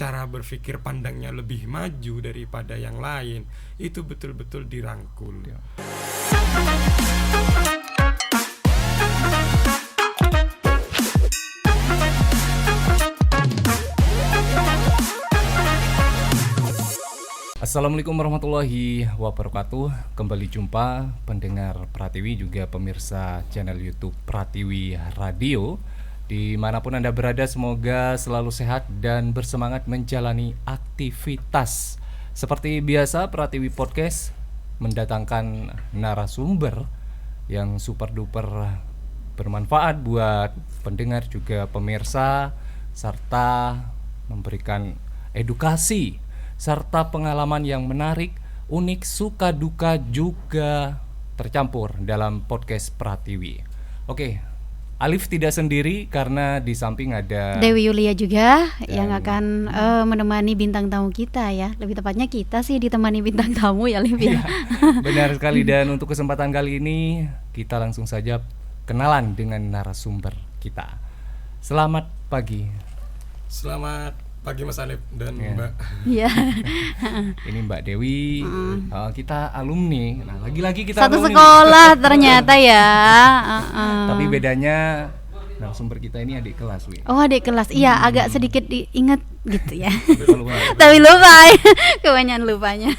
cara berpikir pandangnya lebih maju daripada yang lain, itu betul-betul dirangkul. Assalamualaikum warahmatullahi wabarakatuh. Kembali jumpa pendengar Pratiwi juga pemirsa channel YouTube Pratiwi Radio. Dimanapun Anda berada, semoga selalu sehat dan bersemangat menjalani aktivitas. Seperti biasa, Pratiwi Podcast mendatangkan narasumber yang super duper bermanfaat buat pendengar juga pemirsa, serta memberikan edukasi serta pengalaman yang menarik, unik, suka duka juga tercampur dalam podcast Pratiwi. Oke, Alif tidak sendiri karena di samping ada Dewi Yulia juga yang akan menemani bintang tamu kita ya. Lebih tepatnya kita sih ditemani bintang tamu ya, Alif ya. Benar sekali, dan untuk kesempatan kali ini kita langsung saja kenalan dengan narasumber kita. Selamat pagi. Selamat pagi Mas Alif dan Mbak. Iya. Ini Mbak Dewi. Kita alumni. Nah, lagi-lagi kita satu alumni. Sekolah ternyata ya. Tapi bedanya narasumber kita ini adik kelas, Wi. Oh, adik kelas. Iya, agak sedikit diingat gitu ya. Tapi lupa. Kebanyakan lupanya.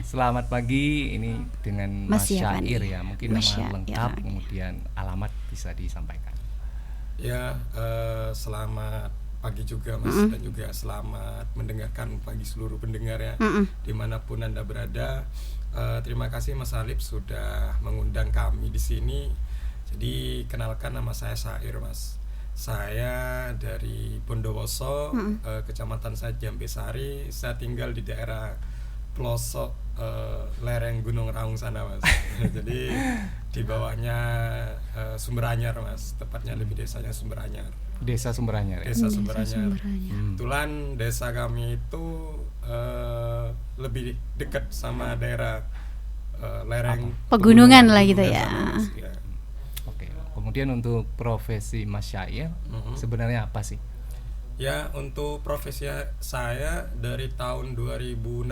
Selamat pagi. Ini dengan Mas Syair ya. Mungkin nama lengkap, kemudian alamat bisa disampaikan. Ya, selamat pagi juga Mas, dan juga selamat mendengarkan pagi seluruh pendengar ya, dimanapun Anda berada. Terima kasih Mas Alif sudah mengundang kami di sini. Jadi kenalkan, nama saya Syair Mas. Saya dari Bondowoso, kecamatan saya Jambesari. Saya tinggal di daerah pelosok lereng Gunung Raung sana Mas. Jadi di bawahnya Sumberanyar Mas, tepatnya lebih desanya Sumberanyar. Desa Sumberanyar ya? Desa Sumberanyar. Kebetulan desa kami itu lebih dekat sama daerah lereng pegunungan lah gitu ya. Oke. Kemudian untuk profesi Mas Syair sebenarnya apa sih? Ya, untuk profesi saya dari tahun 2016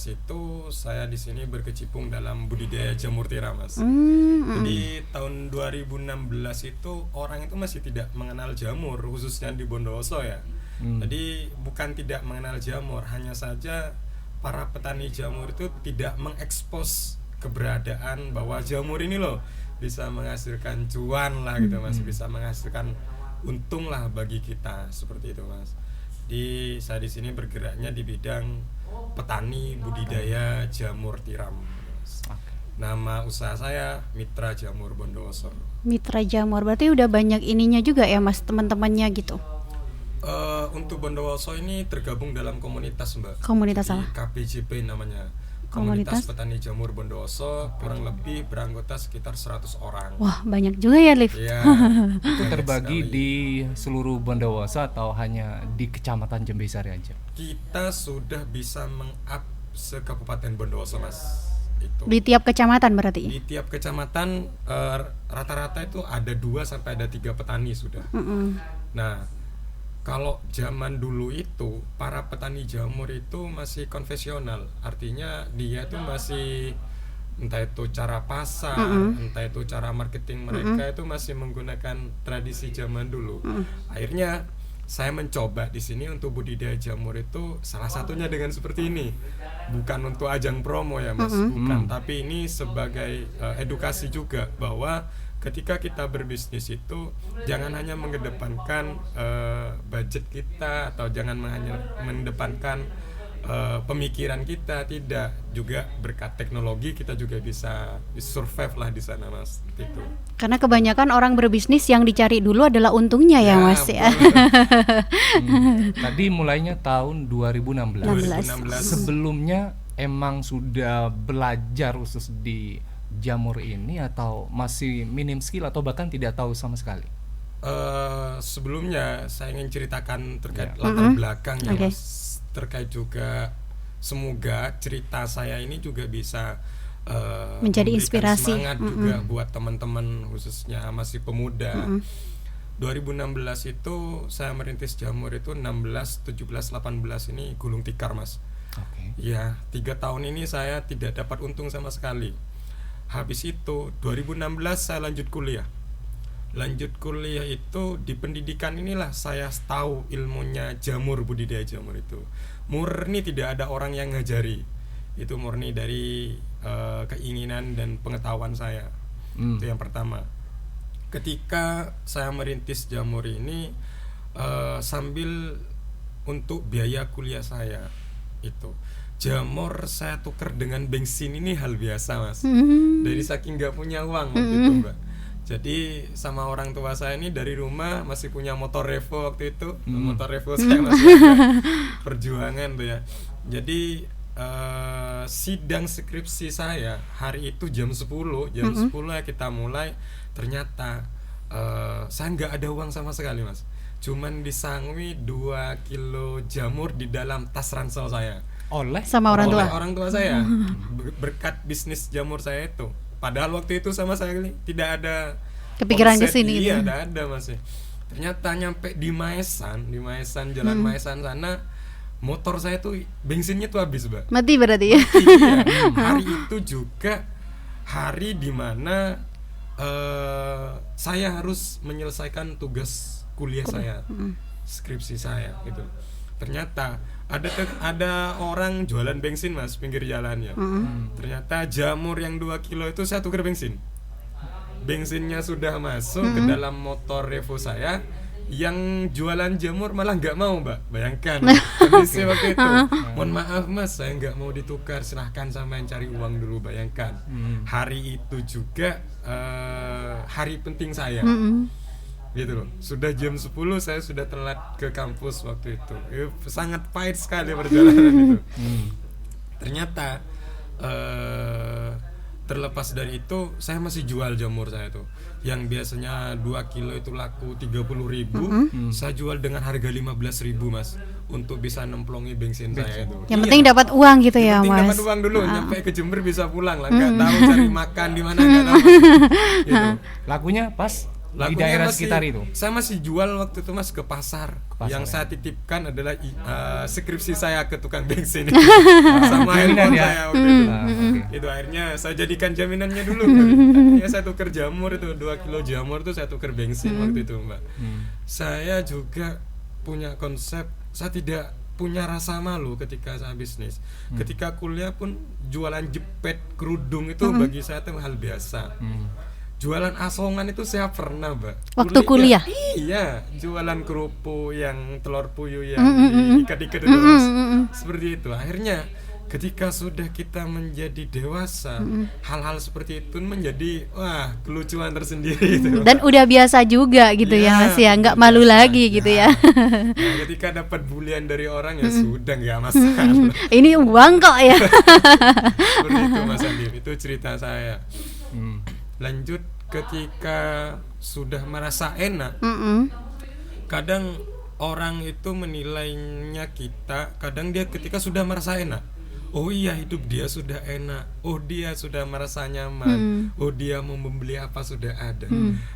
itu saya di sini berkecimpung dalam budidaya jamur tiram Mas. Jadi tahun 2016 itu orang itu masih tidak mengenal jamur, khususnya di Bondowoso ya. Jadi bukan tidak mengenal jamur, hanya saja para petani jamur itu tidak mengekspos keberadaan bahwa jamur ini loh bisa menghasilkan cuan lah gitu Mas, bisa menghasilkan untung lah bagi kita, seperti itu Mas. Saya di sini bergeraknya di bidang petani budidaya jamur tiram Mas. Nama usaha saya Mitra Jamur Bondowoso. Mitra Jamur berarti udah banyak ininya juga ya Mas, teman-temannya gitu. Untuk Bondowoso ini tergabung dalam komunitas Mbak. Komunitas apa? KPJP namanya. Komunitas Petani Jamur Bondowoso, kurang lebih beranggota sekitar 100 orang. Wah, banyak juga ya, Liv. Iya. Itu terbagi di seluruh Bondowoso atau hanya di Kecamatan Jambesari aja? Kita sudah bisa meng-up se-Kabupaten Bondowoso Mas. Itu. Di tiap kecamatan berarti? Di tiap kecamatan rata-rata itu ada 2 sampai ada 3 petani sudah. Nah, kalau zaman dulu itu para petani jamur itu masih konvensional, artinya dia itu masih entah itu cara pasar, entah itu cara marketing mereka itu masih menggunakan tradisi zaman dulu. Akhirnya saya mencoba di sini untuk budidaya jamur itu salah satunya dengan seperti ini. Bukan untuk ajang promo ya Mas, bukan, tapi ini sebagai edukasi juga bahwa ketika kita berbisnis itu jangan hanya mengedepankan budget kita atau jangan hanya mengedepankan pemikiran kita, tidak, juga berkat teknologi kita juga bisa survive lah di sana Mas, gitu. Karena kebanyakan orang berbisnis yang dicari dulu adalah untungnya ya Mas ya. Tadi mulainya tahun 2016. Sebelumnya emang sudah belajar khusus di jamur ini atau masih minim skill atau bahkan tidak tahu sama sekali? Sebelumnya saya ingin ceritakan terkait latar belakangnya Mas, terkait juga semoga cerita saya ini juga bisa menjadi inspirasi semangat juga buat teman-teman khususnya masih pemuda. 2016 itu saya merintis jamur itu 16, 17, 18 ini gulung tikar Mas. Oke. Ya 3 tahun ini saya tidak dapat untung sama sekali. Habis itu 2016 saya lanjut kuliah. Lanjut kuliah itu di pendidikan inilah saya tahu ilmunya jamur, budidaya jamur itu murni tidak ada orang yang ngajari, itu murni dari keinginan dan pengetahuan saya. Itu yang pertama. Ketika saya merintis jamur ini sambil untuk biaya kuliah saya, itu jamur saya tuker dengan bensin ini hal biasa Mas. Dari saking nggak punya uang waktu itu Mbak. Jadi sama orang tua saya ini dari rumah masih punya motor Revo waktu itu. Motor Revo saya masih ada, perjuangan tuh ya. Jadi sidang skripsi saya hari itu jam 10 ya kita mulai. Ternyata saya nggak ada uang sama sekali Mas. Cuman disangwi 2 kilo jamur di dalam tas ransel saya Oleh Sama orang tua. oleh orang tua saya. Berkat bisnis jamur saya itu. Padahal waktu itu sama saya tidak ada Kepikiran konsep, kesini iya, gitu. ada Mas. Ternyata nyampe di Maesan jalan Maesan sana, motor saya tuh bensinnya tuh habis, Mbak. Mati berarti ya. Iya, hari itu juga hari dimana saya harus menyelesaikan tugas kuliah saya, skripsi saya gitu. Ternyata ada orang jualan bensin Mas pinggir jalannya. Ternyata jamur yang 2 kilo itu saya tuker bensin. Bensinnya sudah masuk ke dalam motor Revo saya. Yang jualan jamur malah nggak mau Mbak. Bayangkan kondisi waktu itu. Mohon maaf Mas, saya nggak mau ditukar. Silahkan sampean cari uang dulu. Bayangkan hari itu juga hari penting saya. Gitu loh. Sudah jam 10 saya sudah telat ke kampus waktu itu. Sangat pahit sekali perjalanan itu. Ternyata terlepas dari itu saya masih jual jamur saya tuh. Yang biasanya 2 kilo itu laku 30.000, saya jual dengan harga 15.000 Mas, untuk bisa nemplongi bensin saya itu. Yang penting dapat uang gitu ya, Yang penting Mas. dapat uang dulu, nyampe ke Jember bisa pulang lah, nggak tahu cari makan di mana, nggak tahu. Gitu. lakunya pas di Lakunya daerah masih- sekitar itu. Saya masih jual waktu itu Mas ke pasar. pasar, Yang ya. saya titipkan adalah skripsi saya ke tukang bensin sama Jaminan handphone ya. saya waktu itu. Oke. Itu akhirnya saya jadikan jaminannya dulu. Ya saya tuker jamur itu 2 kilo jamur itu saya tuker bensin waktu itu Mbak. Saya juga punya konsep, saya tidak punya rasa malu ketika saya bisnis. Ketika kuliah pun jualan jepit kerudung itu bagi saya itu hal biasa. Jualan asongan itu saya pernah Mbak. Waktu kuliah? Iya, jualan kerupuk yang telur puyuh yang diikat-ikat itu Mas. Seperti itu. Akhirnya ketika sudah kita menjadi dewasa, hal-hal seperti itu menjadi wah kelucuan tersendiri itu. Dan udah biasa juga gitu ya Mas ya, nggak malu biasa lagi gitu ya. Nah, ketika dapat bulian dari orang ya sudah nggak masalah. Ini uang kok ya. Seperti itu Mas Andi, itu cerita saya. Lanjut, ketika sudah merasa enak, kadang orang itu menilainya kita, kadang dia ketika sudah merasa enak, oh iya hidup dia sudah enak, oh dia sudah merasa nyaman, oh dia mau membeli apa sudah ada.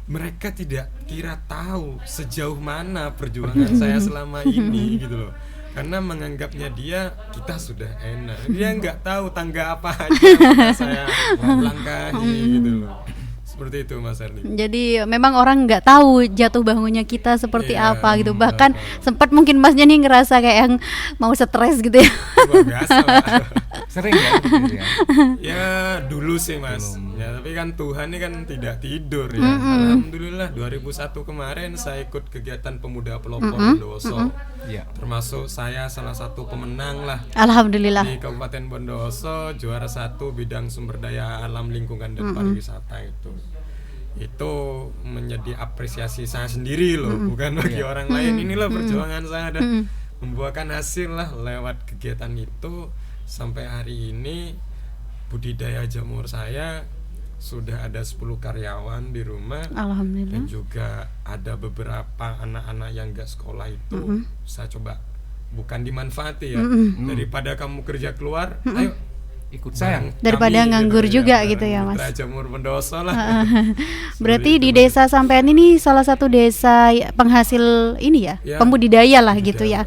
Mereka tidak kira tahu sejauh mana perjuangan saya selama ini gitu loh. Karena menganggapnya dia kita sudah enak, dia nggak tahu tangga apa aja yang saya langkahi gitu loh. Seperti itu Mas Erli. Jadi memang orang nggak tahu jatuh bangunnya kita seperti Iya, apa gitu. Bahkan sempat mungkin Masnya nih ngerasa kayak yang mau stres gitu ya. Luar biasa Pak. Sering ya gitu ya. Ya dulu sih Mas. Ya tapi kan Tuhan ini kan tidak tidur ya. Alhamdulillah 2001 kemarin saya ikut kegiatan pemuda pelopor Bondowoso. Iya. Termasuk saya salah satu pemenang lah Alhamdulillah. di Kabupaten Bondowoso, juara 1 bidang sumber daya alam lingkungan dan pariwisata itu menjadi apresiasi saya sendiri loh, bukan bagi orang lain. Inilah perjuangan saya dan membuahkan hasil lah lewat kegiatan itu. Sampai hari ini budidaya jamur saya sudah ada 10 karyawan di rumah. Alhamdulillah. Dan juga ada beberapa anak-anak yang gak sekolah itu saya coba bukan dimanfaati ya, daripada kamu kerja keluar, ayo ikut saya. Daripada kami nganggur gitu juga gitu ya, Mas. Mitra Jamur Bondowoso lah. Berarti Seperti di itu, desa sampean ini salah satu desa penghasil ini ya, Ya, pembudidaya lah budidaya. gitu ya.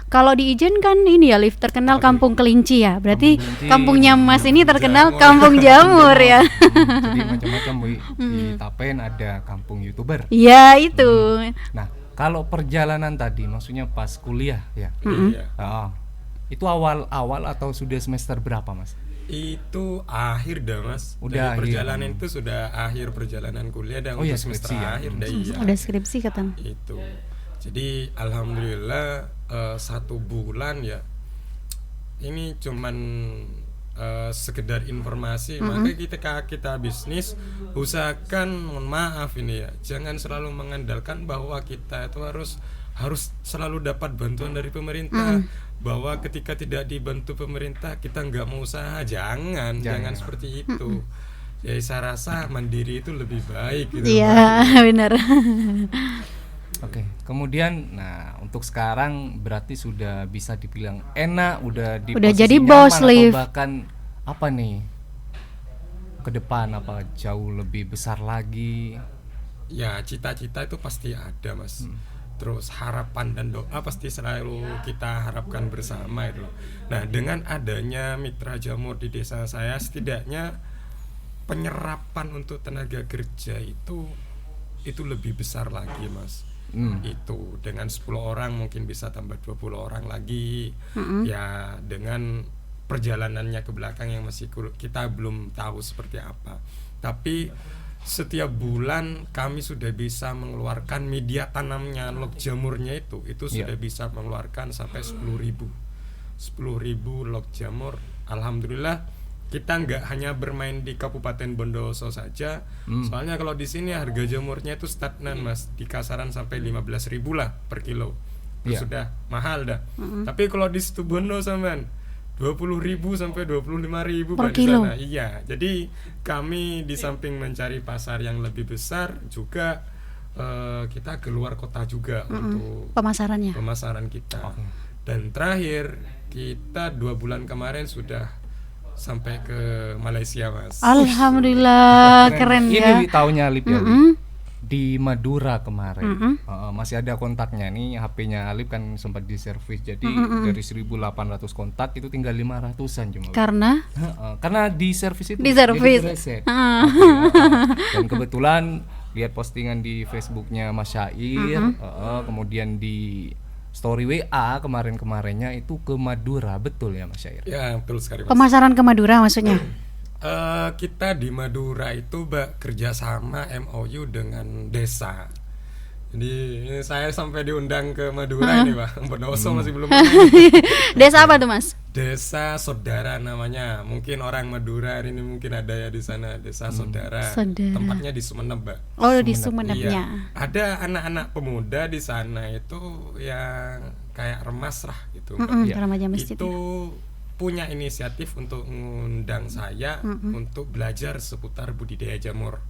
Kalau di Ijen kan ini ya, Liv, terkenal kampung kelinci ya. Berarti Kampung kelinci. kampungnya Mas ini terkenal Jamur. kampung jamur ya. Jadi macam-macam di Tapen ada kampung YouTuber. Iya itu. Nah, kalau perjalanan tadi maksudnya pas kuliah ya. Iya. Ah, itu awal-awal atau sudah semester berapa, Mas? Itu akhir dah, Mas. Udah Dari akhir. perjalanan itu sudah akhir perjalanan kuliah dan Oh iya, untuk semester skripsi ya. akhir dah, iya. Udah skripsi kata. Itu. Jadi alhamdulillah 1 bulan ya. Ini cuman sekedar informasi. Maka kita bisnis usahakan, mohon maaf ini ya, jangan selalu mengandalkan bahwa kita itu harus selalu dapat bantuan dari pemerintah. Bahwa ketika tidak dibantu pemerintah kita nggak mau usaha. Jangan seperti itu. Jadi saya rasa mandiri itu lebih baik gitu. Iya, benar. Oke, kemudian nah untuk sekarang berarti sudah bisa dibilang enak, udah di Udah posisi jadi nyaman bos, atau Liv. bahkan apa nih ke depan, apa jauh lebih besar lagi? Ya, cita-cita itu pasti ada, Mas. Terus harapan dan doa pasti selalu kita harapkan bersama itu. Nah, dengan adanya Mitra Jamur di desa saya, setidaknya penyerapan untuk tenaga kerja itu lebih besar lagi, Mas. Itu dengan 10 orang mungkin bisa tambah 20 orang lagi. Ya, dengan perjalanannya ke belakang yang masih kita belum tahu seperti apa. Tapi setiap bulan kami sudah bisa mengeluarkan media tanamnya, log jamurnya itu sudah bisa mengeluarkan sampai 10.000 log jamur. Alhamdulillah kita nggak hanya bermain di Kabupaten Bondowoso saja. Soalnya kalau di sini harga jamurnya itu stagnan, Mas, di kasaran sampai 15.000 lah per kilo. Itu sudah mahal dah. Tapi kalau di Situbondo sampean 20.000 sampai 25.000 per di kilo. sana. Iya. Jadi kami di samping mencari pasar yang lebih besar juga kita keluar kota juga untuk Pemasarannya. pemasaran kita. Dan terakhir kita 2 bulan kemarin sudah sampai ke Malaysia, Mas. Alhamdulillah, keren ya. Ini tahunya Alip ya, di Madura kemarin. Masih ada kontaknya nih, HP-nya Alip kan sempat diservis. Jadi dari 1.800 kontak itu tinggal 500-an cuma. Karena di servis itu. Diservis. jadi reset. Dan kebetulan lihat postingan di Facebooknya Mas Syair, kemudian di story WA kemarinnya itu ke Madura, betul ya Mas Syair? Ya, betul sekali, Mas. Pemasaran ke Madura maksudnya. Kita di Madura itu kerjasama MOU dengan desa. Jadi ini saya sampai diundang ke Madura ini, Pak. Bondowoso masih belum. Desa apa tuh, Mas? Desa Saudara namanya. Mungkin orang Madura hari ini mungkin ada ya di sana. Desa Saudara. Tempatnya di Sumeneb, Pak. Oh, di Sumenebnya. Iya. Ada anak-anak pemuda di sana itu yang kayak remas lah gitu, Mbak. Remaja masjid. Itu punya inisiatif untuk mengundang saya untuk belajar seputar budidaya jamur.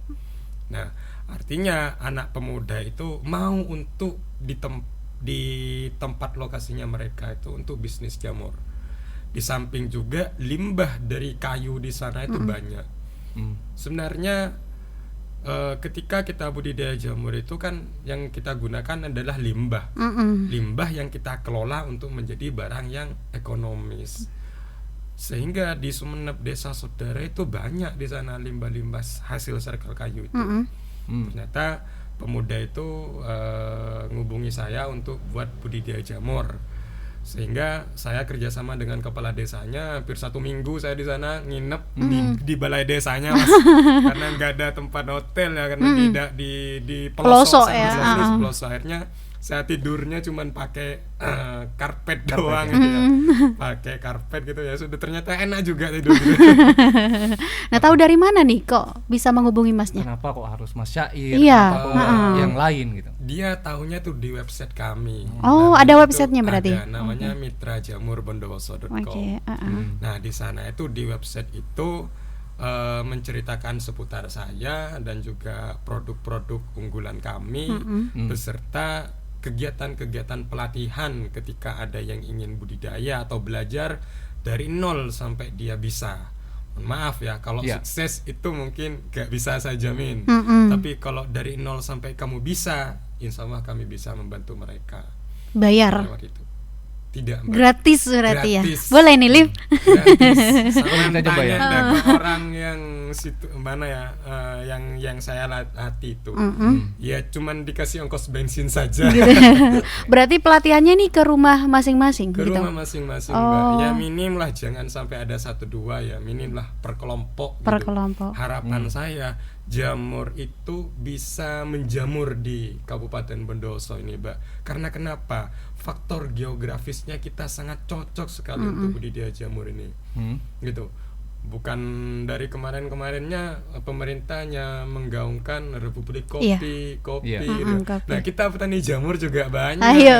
Nah, artinya anak pemuda itu mau untuk di tempat lokasinya mereka itu untuk bisnis jamur. Di samping juga limbah dari kayu di sana itu banyak. Sebenarnya ketika kita budidaya jamur itu kan yang kita gunakan adalah limbah. Limbah yang kita kelola untuk menjadi barang yang ekonomis. Sehingga di Sumeneb Desa Saudara itu banyak di sana limbah-limbah hasil serkel kayu itu. Ternyata pemuda itu ngubungi saya untuk buat budidaya jamur. Sehingga saya kerjasama dengan kepala desanya, hampir 1 minggu saya di sana nginep di balai desanya, Mas. Karena nggak ada tempat hotel ya, karena tidak di pelosok ya. Pelosok. Akhirnya saya tidurnya cuman pakai karpet doang gitu ya. Pakai karpet gitu ya. Sudah, ternyata enak juga tidur gitu. Nah, tahu dari mana nih kok bisa menghubungi Masnya? Kenapa kok harus Mas Syair? Iya. Kenapa kok nggak yang lain gitu? Dia tahunya tuh di website kami. Oh, ada websitenya berarti? Ada, namanya mitrajamurbondowoso.com. Oke. Nah, di sana itu di website itu menceritakan seputar saya dan juga produk-produk unggulan kami beserta kegiatan-kegiatan pelatihan ketika ada yang ingin budidaya atau belajar dari nol sampai dia bisa. maaf ya, kalau Ya. sukses itu mungkin gak bisa saya jamin. Mm-mm. Tapi kalau dari 0 sampai kamu bisa, insya Allah kami bisa membantu mereka Bayar lewat itu. Tidak, Mbak. gratis berarti Gratis. ya. Boleh nih Liv. Gratis. Sama Kita coba ya. tanya ke orang yang situ mana ya, yang saya latih itu. Ya cuman dikasih ongkos bensin saja. Berarti pelatihannya nih ke rumah masing-masing Ke gitu. rumah masing-masing, Oh. Mbak. Ya minim lah, jangan sampai ada 1-2 ya, minim lah per kelompok Per gitu. kelompok. Harapan saya jamur itu bisa menjamur di Kabupaten Bondowoso ini, Mbak. Karena kenapa? Faktor geografisnya kita sangat cocok sekali untuk budidaya jamur ini. Gitu. Bukan dari kemarin-kemarinnya pemerintahnya menggaungkan Republik Kopi, kopi. Iya. gitu. Kopi. Nah, kita petani jamur juga banyak. Ayo.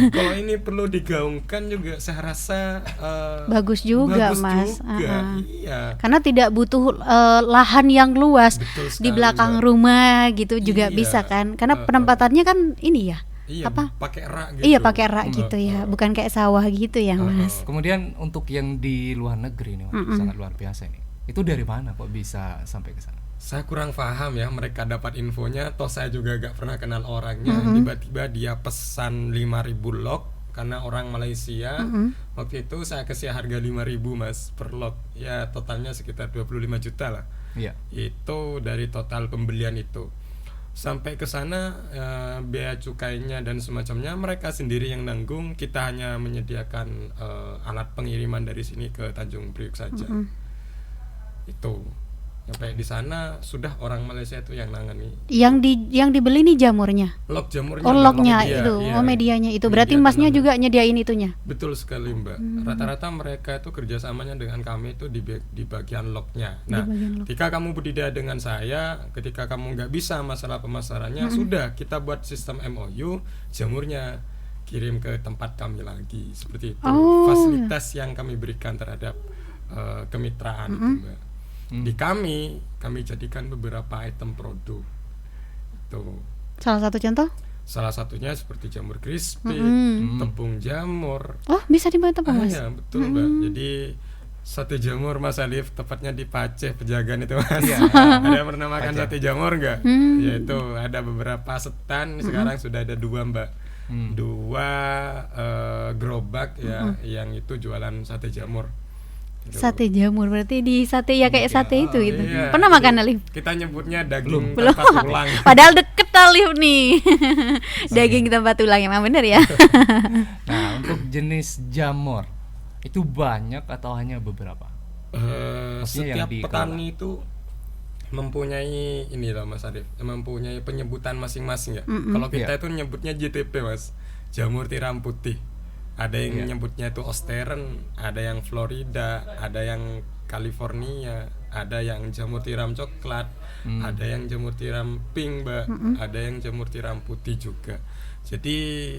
Kalau ini perlu digaungkan juga, saya rasa Bagus juga, bagus Mas. juga. Iya. Karena tidak butuh lahan yang luas Betul di sekali, belakang Mbak. rumah gitu juga Iya. bisa kan? Karena penempatannya kan ini ya. Iya, Apa? pakai rak gitu. Iya pakai rak gitu ya, bukan kayak sawah gitu ya Mas. Kemudian untuk yang di luar negeri nih, Wak, sangat luar biasa ini. Itu dari mana kok bisa sampai ke sana? Saya kurang paham ya, mereka dapat infonya, toh saya juga gak pernah kenal orangnya. Tiba-tiba dia pesan 5.000 lot karena orang Malaysia. Waktu itu saya kasih harga 5.000 Mas per lot. Ya totalnya sekitar 25 juta lah. Iya. Itu dari total pembelian itu. Sampai ke sana biaya cukainya dan semacamnya mereka sendiri yang nanggung. Kita hanya menyediakan alat pengiriman dari sini ke Tanjung Priuk saja. Itu sampai di sana sudah orang Malaysia itu yang nangani. Yang dibeli nih jamurnya. Log jamurnya. Oh Mbak, lognya media, itu, iya. oh medianya itu. Berarti Media Masnya tanamnya. juga nyediain itunya. Betul sekali Mbak. Rata-rata mereka itu kerjasamanya dengan kami itu di bagian lognya. Nah, bagian log. ketika kamu budidaya dengan saya, ketika kamu nggak bisa masalah pemasarannya, sudah kita buat sistem MOU, jamurnya kirim ke tempat kami lagi, seperti itu. Oh. Fasilitas yang kami berikan terhadap kemitraan itu Mbak. Di kami jadikan beberapa item produk. Itu. Salah satu contoh? Salah satunya seperti jamur crispy, tepung jamur. Oh bisa dibuat apa Mas? Iya betul Mbak. Jadi sate jamur Mas Alif, tepatnya di Paceh Pejagan itu Mas. Ada yang pernah makan sate jamur nggak? Yaitu ada beberapa setan. Sekarang sudah ada 2 Mbak. 2 gerobak ya, yang itu jualan sate jamur. Gitu. Sate jamur berarti di sate ya kayak sate itu gitu. Iya, Pernah makan Alif? Kita nyebutnya daging Belum. tanpa tulang. Padahal deket Alif nih. Daging tanpa tulang emang bener ya. Nah, untuk jenis jamur itu banyak atau hanya beberapa? Maksudnya yang Setiap dikelola. petani itu mempunyai ini loh Mas Arif, mempunyai penyebutan masing-masing ya. Kalau kita itu nyebutnya JTP Mas, jamur tiram putih. Ada yang nyebutnya itu Osteren, ada yang Florida, ada yang California, ada yang jamur tiram coklat, ada yang jamur tiram pink Mbak, ada yang jamur tiram putih juga. Jadi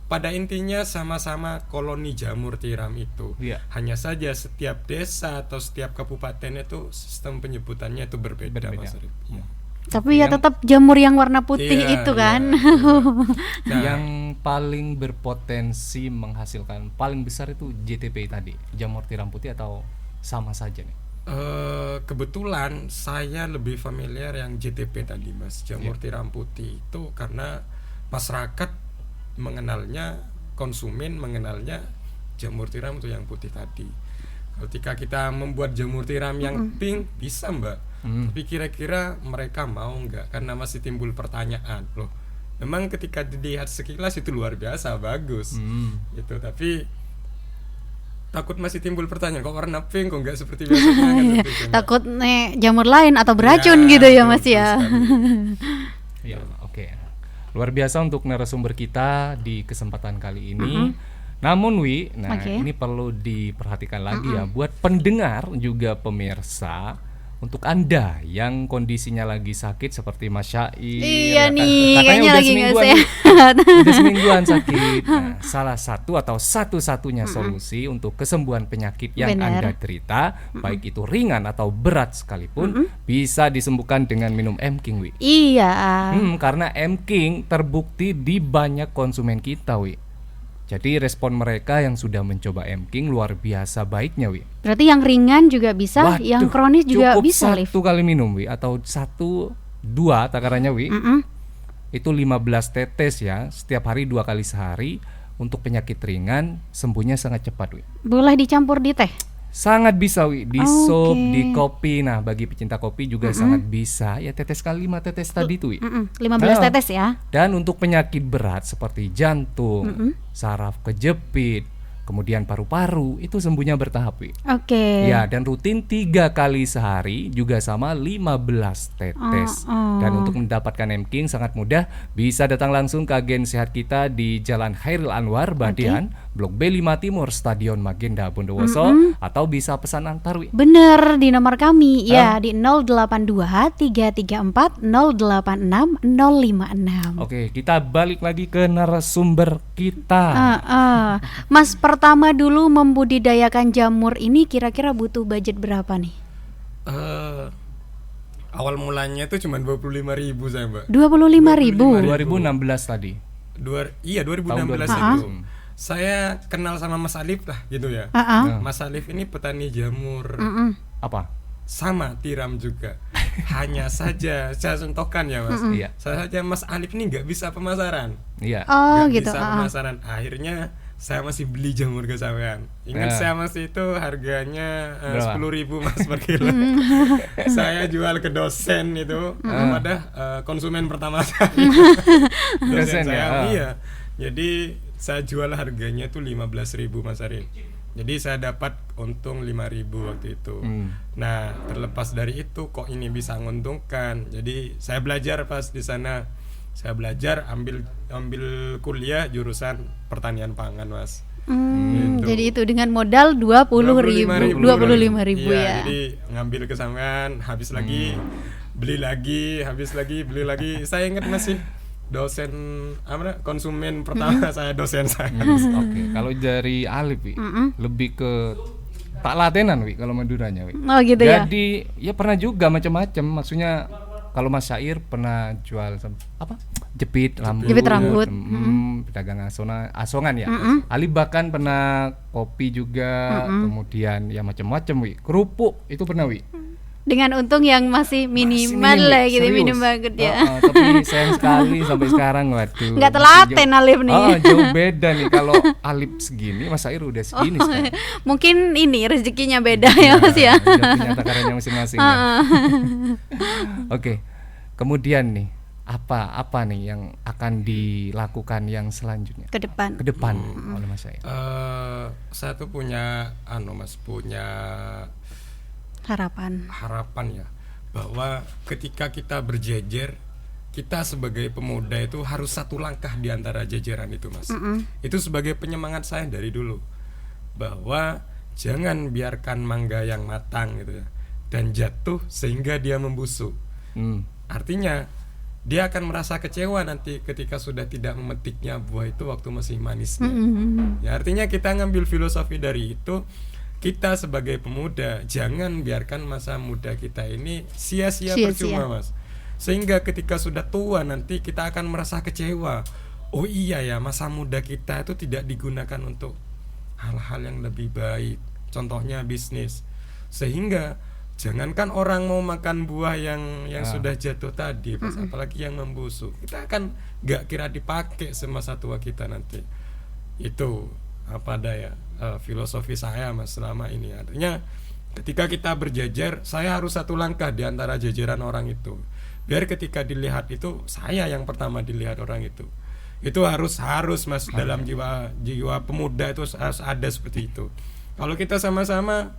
pada intinya sama-sama koloni jamur tiram itu. Iya. Hanya saja setiap desa atau setiap kabupaten itu sistem penyebutannya itu berbeda. Mas Arif. Iya. Tapi ya tetap jamur yang warna putih Iya, itu iya, kan. Nah, Yang paling berpotensi menghasilkan paling besar itu JTP tadi, jamur tiram putih, atau sama saja nih? kebetulan saya lebih familiar yang JTP tadi Mas, jamur tiram putih itu karena masyarakat mengenalnya, konsumen mengenalnya jamur tiram itu yang putih tadi. Ketika kita membuat jamur tiram yang pink bisa Mbak, tapi kira-kira mereka mau nggak? Karena masih timbul pertanyaan loh. Memang ketika dilihat sekilas itu luar biasa bagus, gitu. Tapi takut masih timbul pertanyaan, kok warna pink kok nggak seperti biasanya kan, seperti itu, Mbak. Takut nih jamur lain atau beracun gitu ya Mas betul ya. sekali. Ya, oke. Luar biasa untuk narasumber kita di kesempatan kali ini. Namun Oke. ini perlu diperhatikan lagi ya buat pendengar juga pemirsa. Untuk Anda yang kondisinya lagi sakit seperti Mas Syair, Iya ya kan? nih, Katanya kayaknya udah lagi nggak semingguan nih. sehat. Udah semingguan sakit. Nah, salah satu atau satu-satunya solusi untuk kesembuhan penyakit yang Benar. Anda derita, baik itu ringan atau berat sekalipun, bisa disembuhkan dengan minum M-King, Wi. Iya. Karena M-King terbukti di banyak konsumen kita, Wi. Jadi respon mereka yang sudah mencoba M-King luar biasa baiknya, Wi. Berarti yang ringan juga bisa, Waduh, yang kronis juga cukup bisa, Liv. satu kali minum, Wi, atau 1-2 takarannya, Wi. Itu 15 tetes ya, setiap hari 2 kali sehari. Untuk penyakit ringan, sembuhnya sangat cepat, Wi. Boleh dicampur di teh? Sangat bisa, Wi, di Oke. sup, di kopi. Nah, bagi pecinta kopi juga sangat bisa. Ya tetes kali 5 tetes tadi tuh, Wi. 15 Nah, tetes ya. Dan untuk penyakit berat seperti jantung, saraf kejepit, kemudian paru-paru, itu sembuhnya bertahap, Wi. Oke. Ya, dan rutin 3 kali sehari juga sama 15 tetes. Dan untuk mendapatkan M-King sangat mudah, bisa datang langsung ke agen sehat kita di Jalan Khairil Anwar, Badian, Blok B5 Timur, Stadion Magenda Bondowoso, atau bisa pesan antar, Wi. Bener, di nomor kami ya di 082 334 086 056. Oke, kita balik lagi ke narasumber kita. Mas, pertama dulu membudidayakan jamur ini kira-kira butuh budget berapa nih? Awal mulanya itu cuma 25.000 saya, Mbak. 25.000. 2016 tadi. 2016 Tahun itu. Saya kenal sama Mas Alif lah gitu ya. Mas Alif ini petani jamur. Apa? Sama tiram juga. Hanya saja saya contohkan ya, Mas. Iya. Saya saja Mas Alif ini nggak bisa pemasaran. Iya. Oh Nggak gitu. bisa pemasaran. Akhirnya saya masih beli jamur kesawean. Ingat saya masih itu harganya 10.000 Mas per kilo. Saya jual ke dosen itu pada konsumen pertama saya. Dosen saya. ya? Iya. Jadi saya jual harganya tuh 15.000 Mas Arif. Jadi saya dapat untung 5.000 waktu itu. Nah, terlepas dari itu kok ini bisa menguntungkan. Jadi saya belajar pas di sana. Saya belajar ambil kuliah jurusan pertanian pangan, Mas. Gitu. Jadi itu dengan modal 25.000 Iya, ya. jadi ngambil kesamaan, habis lagi, beli lagi, habis lagi, beli lagi. Saya ingat masih dosen konsumen pertama saya, dosen saya. Oke, kalau dari Alif, Wi, lebih ke tak latenan, Wi, kalau Maduranya, Wi. Oh gitu ya. Jadi ya pernah juga macam-macam. Maksudnya kalau Mas Syair pernah jual apa? Jepit rambut. Pedagang asongan ya. Ali bahkan pernah kopi juga, kemudian ya macam-macam, Wi. Kerupuk itu pernah, Wi. Dengan untung yang masih minimal minim, lah gitu, serius. minim banget ya. Tapi sayang sekali sampai sekarang, waduh. Nggak telaten Alif nih. Jauh beda nih kalau Alif segini, Mas Syair udah segini sekarang. Mungkin ini rezekinya beda ya Mas ya. Punya takarannya masing-masing. Ya. Oke. Kemudian nih, apa nih yang akan dilakukan yang selanjutnya? Ke depan. Ke depan oleh Mas Syair. Saya tuh punya harapan ya, bahwa ketika kita berjejer, kita sebagai pemuda itu harus satu langkah di antara jajaran itu, Mas. Itu sebagai penyemangat saya dari dulu, bahwa jangan biarkan mangga yang matang gitu ya dan jatuh sehingga dia membusuk. Artinya dia akan merasa kecewa nanti ketika sudah tidak memetiknya buah itu waktu masih manisnya. Ya, artinya kita ngambil filosofi dari itu. Kita sebagai pemuda jangan biarkan masa muda kita ini sia-sia percuma, Mas. Sehingga ketika sudah tua nanti kita akan merasa kecewa. Oh iya ya, masa muda kita itu tidak digunakan untuk hal-hal yang lebih baik. Contohnya bisnis. Sehingga jangankan orang mau makan buah yang sudah jatuh tadi, Mas, apalagi yang membusuk. Kita akan gak kira dipakai semasa tua kita nanti. Itu apa daya filosofi saya, Mas, selama ini. Artinya ketika kita berjejer, saya harus satu langkah di antara jajaran orang itu. Biar ketika dilihat itu saya yang pertama dilihat orang itu. Itu harus Mas, dalam jiwa pemuda itu harus ada seperti itu. Kalau kita sama-sama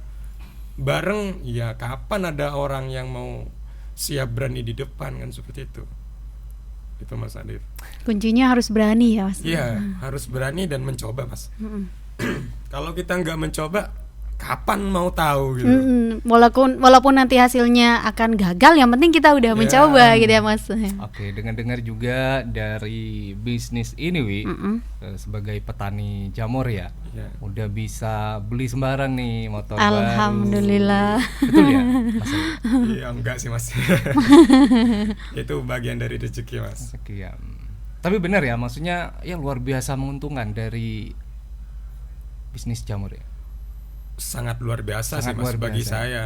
bareng, ya kapan ada orang yang mau siap berani di depan, kan seperti itu. Itu Mas Adif. Kuncinya harus berani ya Mas. Iya, harus berani dan mencoba, Mas. Kalau kita nggak mencoba, kapan mau tahu gitu. Walaupun nanti hasilnya akan gagal, yang penting kita udah mencoba gitu ya Mas. Oke, dengar-dengar juga dari bisnis ini, Wi, sebagai petani jamur ya, udah bisa beli sembarang nih motor Alhamdulillah. baru. Betul ya, Mas? Iya, enggak sih, Mas. Itu bagian dari rezeki, Mas. Sekian. Tapi benar ya, maksudnya ya luar biasa menguntungkan dari bisnis jamur ya. Sangat luar biasa Sangat sih Mas luar bagi biasa. saya.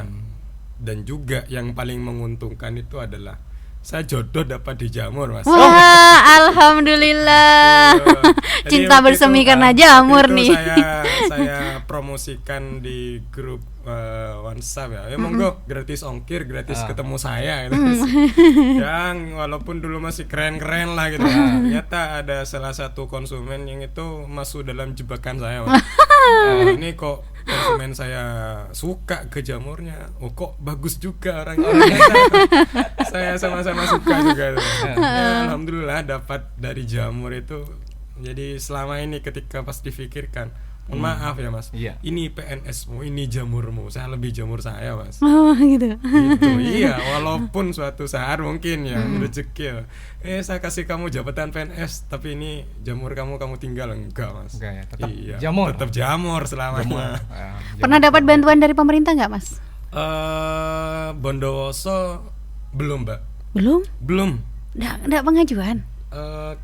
Dan juga yang paling menguntungkan itu adalah saya jodoh dapat di jamur Mas. Wah, alhamdulillah. Jadi Cinta waktu bersemi itu, karena waktu jamur itu nih. saya promosikan di grup WhatsApp ya. Monggo gratis ongkir, gratis ketemu saya gitu. Yang walaupun dulu masih keren-keren lah gitu. Ternyata ada salah satu konsumen yang itu masuk dalam jebakan saya. Mas. Ini kok konsumen saya suka ke jamurnya. Oh kok bagus juga orangnya. Saya sama-sama suka juga. Ya, alhamdulillah dapat dari jamur itu. Jadi selama ini ketika pas dipikirkan, mohon maaf ya Mas, Iya. ini PNS-mu, ini jamurmu, saya lebih jamur saya Mas. Oh, gitu. Gitu, iya, walaupun suatu saat mungkin ya rezeki ya. Saya kasih kamu jabatan PNS, tapi ini jamur kamu tinggal enggak Mas? Enggak ya, tetap Iya, jamur. tetap jamur selamanya. Pernah dapat bantuan dari pemerintah nggak, Mas? Bondowoso belum Mbak, Belum? belum. Nggak pengajuan.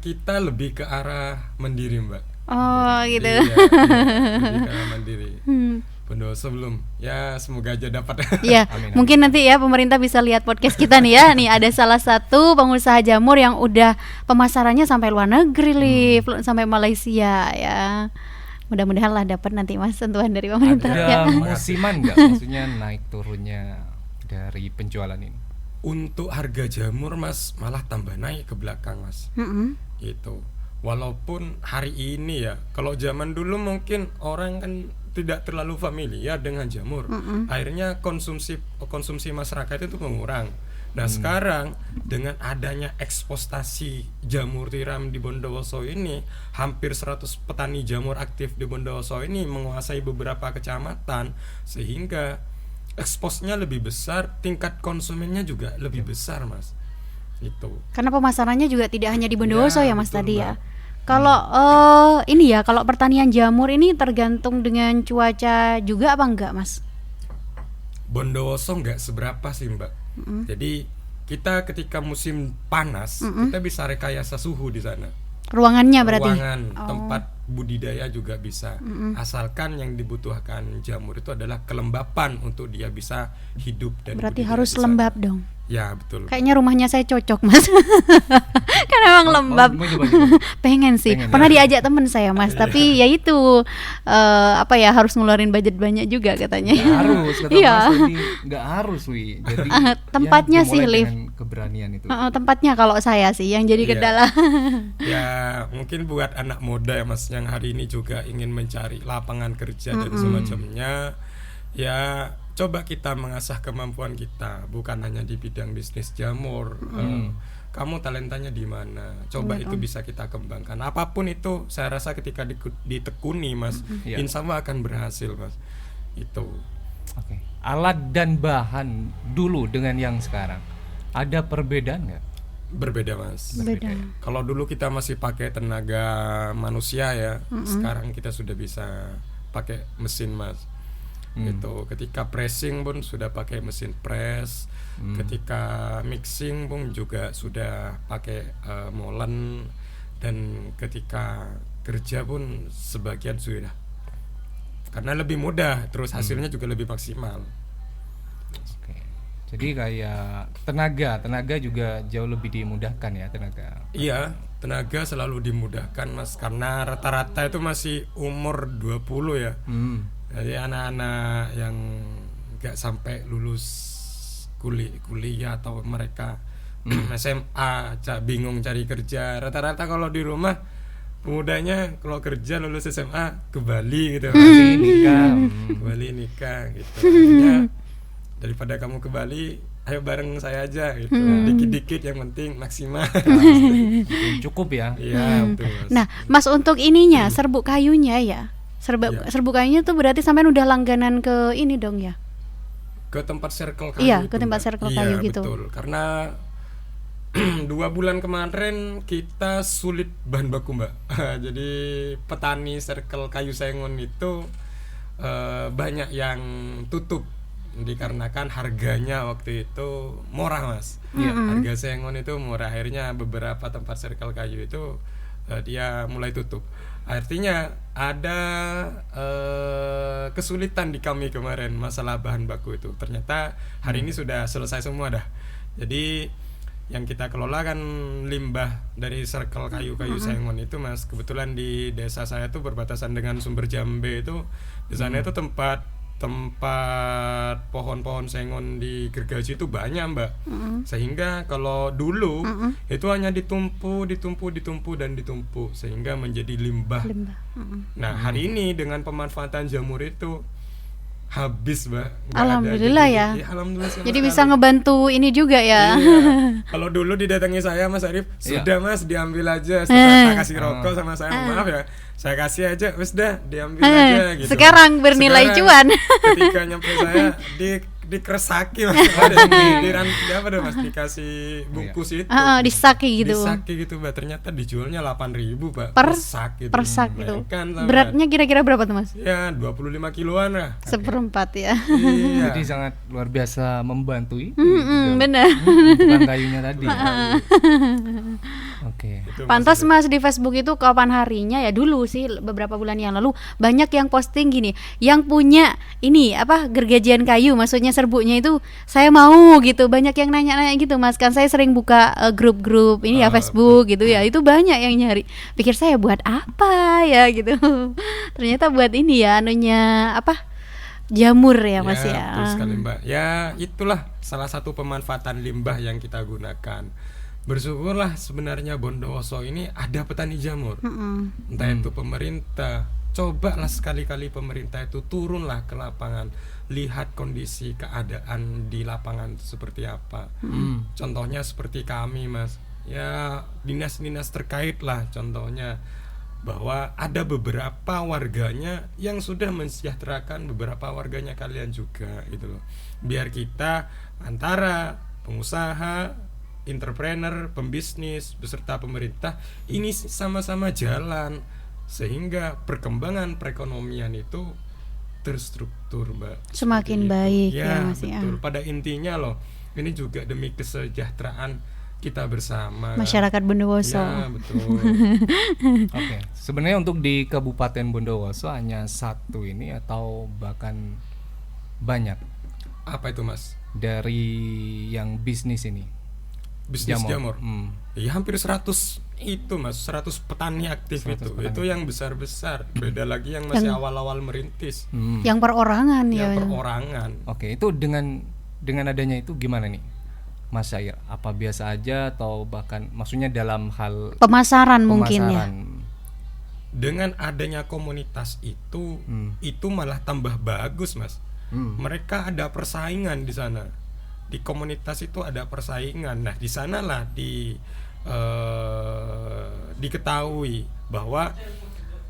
Kita lebih ke arah mandiri Mbak. Oh, gitu. Iya, lebih ke arah mandiri. Hmm. Bondowoso belum. Ya semoga aja dapat. Iya, Amin, amin. mungkin nanti ya pemerintah bisa lihat podcast kita nih ya. Nih ada salah satu pengusaha jamur yang udah pemasarannya sampai luar negeri, sampai Malaysia ya. Mudah-mudahan lah dapat nanti Mas sentuhan dari pemerintah ya. Ada musiman nggak, maksudnya naik turunnya dari penjualan ini? Untuk harga jamur Mas malah tambah naik ke belakang Mas. Mm-mm. Itu. Walaupun hari ini ya, kalau zaman dulu mungkin orang kan tidak terlalu familiar dengan jamur. Akhirnya konsumsi masyarakat itu mengurang. Nah, sekarang dengan adanya eksploitasi jamur tiram di Bondowoso ini, hampir 100 petani jamur aktif di Bondowoso ini menguasai beberapa kecamatan, sehingga eksposnya lebih besar, tingkat konsumennya juga lebih besar Mas. Itu. Karena pemasarannya juga tidak hanya di Bondowoso ya Mas betul, tadi Mbak. ya. Kalau ini ya, kalau pertanian jamur ini tergantung dengan cuaca juga apa enggak Mas? Bondowoso nggak seberapa sih Mbak. Jadi kita ketika musim panas kita bisa rekayasa suhu di sana. Ruangannya berarti. Ruangan, tempat budidaya juga bisa. Asalkan yang dibutuhkan jamur itu adalah kelembapan untuk dia bisa hidup dan Berarti budidaya harus di sana. lembab dong. Ya betul. Kayaknya rumahnya saya cocok Mas. Kan emang lembab. Mau coba. Pengen sih. Pengen, Pernah ya. diajak temen saya Mas, tapi ya itu apa ya, harus ngeluarin budget banyak juga katanya. Nggak harus, kata Iya. Mas tadi, nggak harus Wi. Jadi Tempatnya ya, sih, dimulai Liv. dengan keberanian itu. Tempatnya kalau saya sih yang jadi Iya. kendala. Ya mungkin buat anak muda ya Mas yang hari ini juga ingin mencari lapangan kerja dan semacamnya, ya coba kita mengasah kemampuan kita, bukan hanya di bidang bisnis jamur. Kamu talentanya di mana? Coba itu bisa kita kembangkan. Apapun itu, saya rasa ketika ditekuni Mas, Iya. insya Allah akan berhasil Mas. Itu. Oke. Alat dan bahan dulu dengan yang sekarang, ada perbedaan nggak? Berbeda Mas. Beda. Kalau dulu kita masih pakai tenaga manusia ya, sekarang kita sudah bisa pakai mesin Mas. Gitu. Ketika pressing pun sudah pakai mesin press, ketika mixing pun juga sudah pakai molen, dan ketika kerja pun sebagian sudah, karena lebih mudah, terus hasilnya juga lebih maksimal. Oke. Jadi kayak tenaga juga jauh lebih dimudahkan ya tenaga. Iya, tenaga selalu dimudahkan Mas, karena rata-rata itu masih umur 20 ya. Jadi anak-anak yang nggak sampai lulus kuliah atau mereka SMA bingung cari kerja, rata-rata kalau di rumah pemudanya kalau kerja lulus SMA ke Bali gitu. Nikah. Ke Bali nikah gitu. Akhirnya, daripada kamu ke Bali, ayo bareng saya aja gitu. Dikit-dikit yang penting maksimal. Cukup ya. Iya, betul Mas. Nah, Mas untuk ininya serbuk kayunya ya. Iya. Serbuk kayunya tuh berarti sampean udah langganan ke ini dong ya. Ke tempat circle kayu. Iya, itu, ke tempat Mbak. circle Iya, kayu gitu. Betul. Karena 2 bulan kemarin kita sulit bahan baku Mbak. Jadi petani circle kayu Sengon itu banyak yang tutup. dikarenakan harganya waktu itu murah mas. Harga sengon itu murah, akhirnya beberapa tempat circle kayu itu dia mulai tutup. Artinya ada kesulitan di kami kemarin masalah bahan baku itu. Ternyata hari ini sudah selesai semua dah. Jadi yang kita kelola kan limbah dari circle kayu-kayu sengon itu mas. Kebetulan di desa saya tuh berbatasan dengan Sumber Jambe itu. Di sana itu tempat pohon-pohon sengon di gergaji itu banyak mbak. Sehingga kalau dulu itu hanya ditumpu dan ditumpu sehingga menjadi limbah. Nah hari ini dengan pemanfaatan jamur itu habis mbak. Alhamdulillah ya. Alhamdulillah jadi bisa ngebantu ini juga ya. Iya. Kalau dulu didatangi saya Mas Arif, sudah mas diambil aja, saya kasih rokok sama saya, maaf ya, saya kasih aja, wes dah diambil aja gitu. Sekarang bernilai cuan. Ketika nyampe saya dikeresaki mas, mas dikasih bungkus itu, disaki gitu. Disaki gitu mbak, ternyata dijualnya 8.000 mbak per sak gitu. Gitu. Kan, beratnya kira-kira berapa tuh mas? Ya 25 kiloan lah. Seperempat ya. Iya. Jadi sangat luar biasa membantu itu. Benar. Tukang kayunya tadi. Oke. Pantas mas di Facebook itu kapan harinya ya, dulu sih beberapa bulan yang lalu banyak yang posting gini, yang punya ini apa gergajian kayu, maksudnya serbuknya itu saya mau gitu. Banyak yang nanya-nanya gitu mas, kan saya sering buka grup-grup ini ya Facebook gitu ya, itu banyak yang nyari. Pikir saya buat apa ya gitu. Ternyata buat ini ya anunya apa, jamur ya mas ya. Betul sekali mbak. Ya itulah salah satu pemanfaatan limbah yang kita gunakan. Bersyukurlah sebenarnya Bondowoso ini ada petani jamur. Entah itu pemerintah, cobalah sekali-kali pemerintah itu turunlah ke lapangan, lihat kondisi keadaan di lapangan seperti apa. Contohnya seperti kami mas, ya dinas-dinas terkait lah, contohnya bahwa ada beberapa warganya yang sudah mensejahterakan beberapa warganya kalian juga gitu loh. Biar kita antara pengusaha, entrepreneur, pembisnis beserta pemerintah ini sama-sama jalan sehingga perkembangan perekonomian itu terstruktur mbak, semakin baik ya mas ya. Betul. Pada intinya loh, ini juga demi kesejahteraan kita bersama masyarakat Bondowoso. Ya betul. Oke. Sebenarnya untuk di Kabupaten Bondowoso hanya satu ini atau bahkan banyak? Apa itu mas? Dari yang bisnis ini, bisnis jamur. Ya hampir 100 itu mas, 100 petani aktif 100 itu. Petani. Itu yang besar-besar. Beda lagi yang masih awal-awal merintis. Yang perorangan ya. Yang perorangan. Oke, itu dengan adanya itu gimana nih Mas Syair? Apa biasa aja atau bahkan maksudnya dalam hal pemasaran mungkin ya? Dengan adanya komunitas itu malah tambah bagus mas. Mereka ada persaingan di sana. Di komunitas itu ada persaingan. Nah, di sanalah diketahui bahwa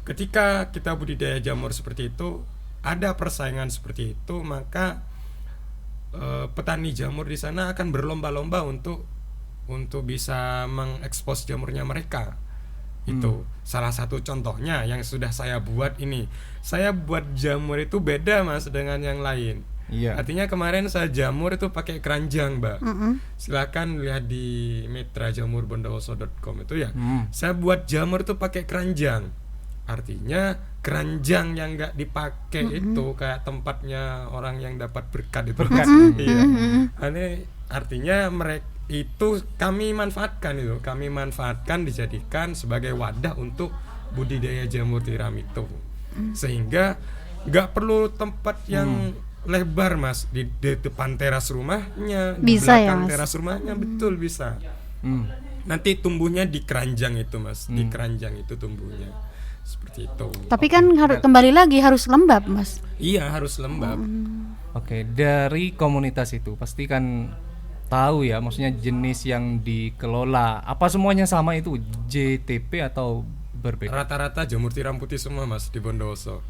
ketika kita budidaya jamur seperti itu, ada persaingan seperti itu, maka petani jamur di sana akan berlomba-lomba untuk bisa mengekspos jamurnya mereka. Itu salah satu contohnya yang sudah saya buat ini. Saya buat jamur itu beda mas dengan yang lain. Iya. Artinya kemarin saya jamur itu pakai keranjang, mbak. Silakan lihat di mitrajamur.bondowoso.com itu ya. Saya buat jamur itu pakai keranjang. Artinya keranjang yang nggak dipakai itu kayak tempatnya orang yang dapat berkat itu. Iya. Ini artinya mereka itu kami manfaatkan dijadikan sebagai wadah untuk budidaya jamur tiram itu. Sehingga nggak perlu tempat yang lebar mas di depan teras rumahnya, bisa di belakang ya, teras rumahnya, betul bisa. Nanti tumbuhnya di keranjang itu mas, di keranjang itu tumbuhnya seperti itu. Tapi kan harus kembali lagi harus lembab mas. Iya harus lembab. Oke, dari komunitas itu pasti kan tahu ya, maksudnya jenis yang dikelola apa semuanya sama itu JTP atau berbeda? Rata-rata jamur tiram putih semua mas di Bondowoso.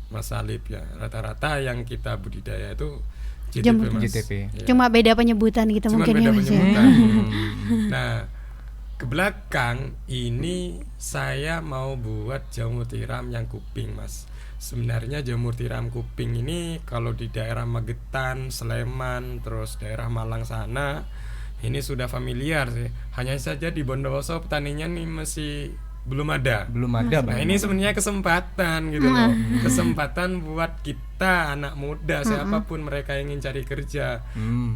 Mas Alip ya, rata-rata yang kita budidaya itu JTP mas. JTP. Ya. Cuma beda penyebutan gitu. Cuma mungkin beda ya mas penyebutan. Nah, ke belakang ini saya mau buat jamur tiram yang kuping, Mas. Sebenarnya jamur tiram kuping ini kalau di daerah Magetan, Sleman, terus daerah Malang sana ini sudah familiar sih. Hanya saja di Bondowoso petaninya nih masih belum ada. Nah, ini sebenarnya kesempatan gitu loh. Kesempatan buat kita anak muda, siapapun mereka yang ingin cari kerja.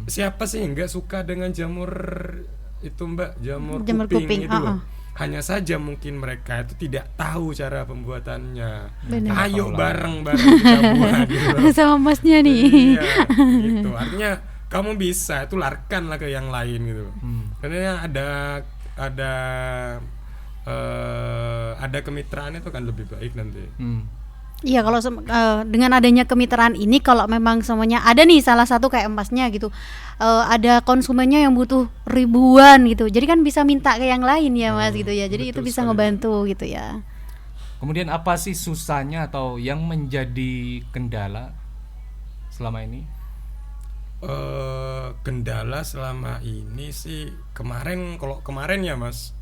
Siapa sih yang nggak suka dengan jamur itu, Mbak? Jamur kuping itu loh. Hanya saja mungkin mereka itu tidak tahu cara pembuatannya. Benar. Ayo bareng-bareng kita buat gitu loh. Sama masnya nih. Iya, gitu. Artinya kamu bisa tularkanlah ke yang lain gitu. Karena ada kemitraan itu kan lebih baik nanti. Iya, kalau dengan adanya kemitraan ini, kalau memang semuanya ada nih, salah satu kayak emasnya gitu, ada konsumennya yang butuh ribuan gitu, jadi kan bisa minta ke yang lain ya Mas gitu ya, jadi itu bisa ngebantu gitu ya. Kemudian apa sih susahnya atau yang menjadi kendala selama ini? Kendala selama ini sih kalau kemarin ya Mas,